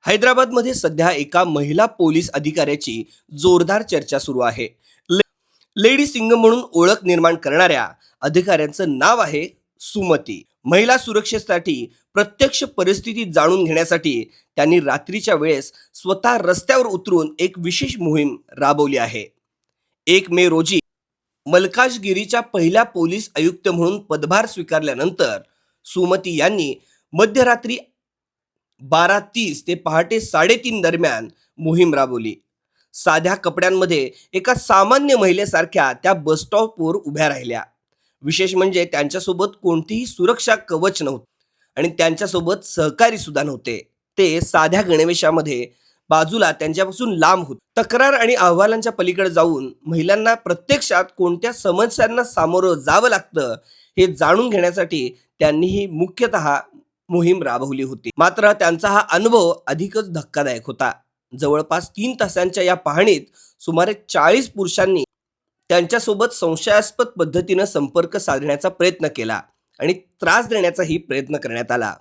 हैदराबादमध्ये सध्या एका महिला पोलीस अधिकाऱ्याची जोरदार चर्चा सुरू आहे. लेडी सिंगम म्हणून ओळख निर्माण करणाऱ्या अधिकाऱ्यांचं नाव आहे सुमती. महिला सुरक्षेसाठी प्रत्यक्ष परिस्थिती जाणून घेण्यासाठी त्यांनी रात्रीच्या वेळेस स्वतः रस्त्यावर उतरून एक विशेष मोहीम राबवली आहे. 1 मे रोजी मलकाजगिरीच्या पहिल्या पोलीस आयुक्त म्हणून पदभार स्वीकारल्यानंतर सुमती यांनी मध्यरात्री 12:30 ते पहाटे 3:30 दरम्यान मोहीम राबवली. साध्या कपड्यांमध्ये एका सामान्य महिलेसारख्या त्या बसस्टॉपवर उभ्या राहिल्या. विशेष म्हणजे त्यांच्यासोबत कोणतीही सुरक्षा कवच नव्हतं आणि त्यांच्यासोबत सहकारी सुद्धा नव्हते. ते साध्या गणवेशामध्ये बाजूला त्यांच्यापासून लांब होते. तक्रार आणि अहवालांच्या पलीकडे जाऊन महिलांना प्रत्यक्षात कोणत्या समस्यांना सामोरं जावं लागतं हे जाणून घेण्यासाठी त्यांनी ही मुख्यतः मोहीम राबवली होती. मात्र त्यांचा हा अनुभव अधिकच धक्कादायक होता. जवळपास 3 तासांच्या या पाहणीत सुमारे 40 पुरुषांनी त्यांच्यासोबत संशयास्पद पद्धतीनं संपर्क साधण्याचा प्रयत्न केला आणि त्रास देण्याचाही प्रयत्न करण्यात आला.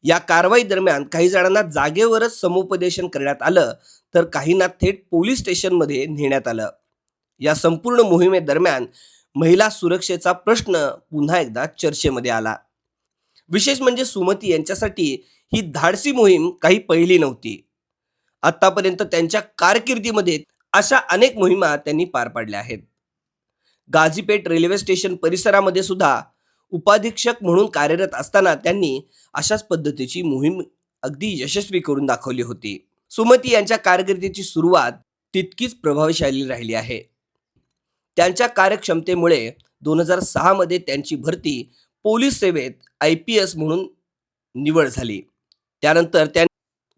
या कारवाई दरम्यान काही जणांना जागेवरच समुपदेशन करण्यात आलं तर काहींना थेट पोलीस स्टेशनमध्ये नेण्यात आलं. या संपूर्ण मोहिमेदरम्यान महिला सुरक्षेचा प्रश्न पुन्हा एकदा चर्चेमध्ये आला. विशेष म्हणजे सुमती यांच्यासाठी ही धाडसी मोहीम काही पहिली नव्हती. आतापर्यंत त्यांच्या कारकिर्दीमध्ये अशा अनेक मोहिमा त्यांनी पार पाडल्या आहेत. गाझीपेठ रेल्वे स्टेशन परिसरामध्ये सुद्धा उपाधीक्षक म्हणून कार्यरत असताना त्यांनी अशाच पद्धतीची मोहीम अगदी यशस्वी करून दाखवली होती. सुमती यांच्या कारकिर्दीची सुरुवात तितकीच प्रभावशाली राहिली आहे. त्यांच्या कार्यक्षमतेमुळे 2006 मध्ये त्यांची भरती पोलीस सेवेत IPS म्हणून निवड झाली. त्यानंतर त्यांनी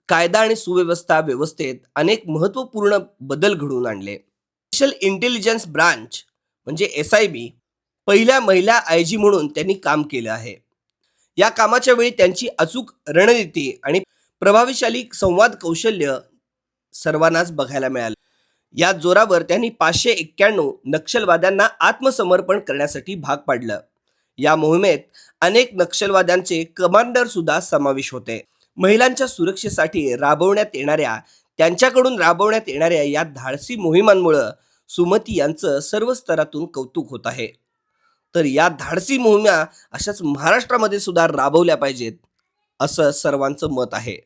कायदा आणि सुव्यवस्था व्यवस्थेत अनेक महत्त्वपूर्ण बदल घडवून आणले. स्पेशल इंटेलिजन्स ब्रांच म्हणजे SIB पहिल्या महिला IG म्हणून त्यांनी काम केलं आहे. या कामाच्या वेळी त्यांची अचूक रणनीती आणि प्रभावशाली संवाद कौशल्य सर्वांनाच बघायला मिळालं. या जोरावर त्यांनी 591 नक्षलवाद्यांना आत्मसमर्पण करण्यासाठी भाग पाडलं. या मोहिमेत अनेक नक्षलवाद्यांचे कमांडर सुद्धा समावेश होते. महिलांच्या सुरक्षेसाठी त्यांच्याकडून राबवण्यात येणाऱ्या या धाडसी मोहिमांमुळे सुमती यांचं सर्व स्तरातून कौतुक होत आहे. तर या धाडसी मोहिमा अशाच महाराष्ट्रामध्ये सुद्धा राबवल्या पाहिजेत असं सर्वांचं मत आहे.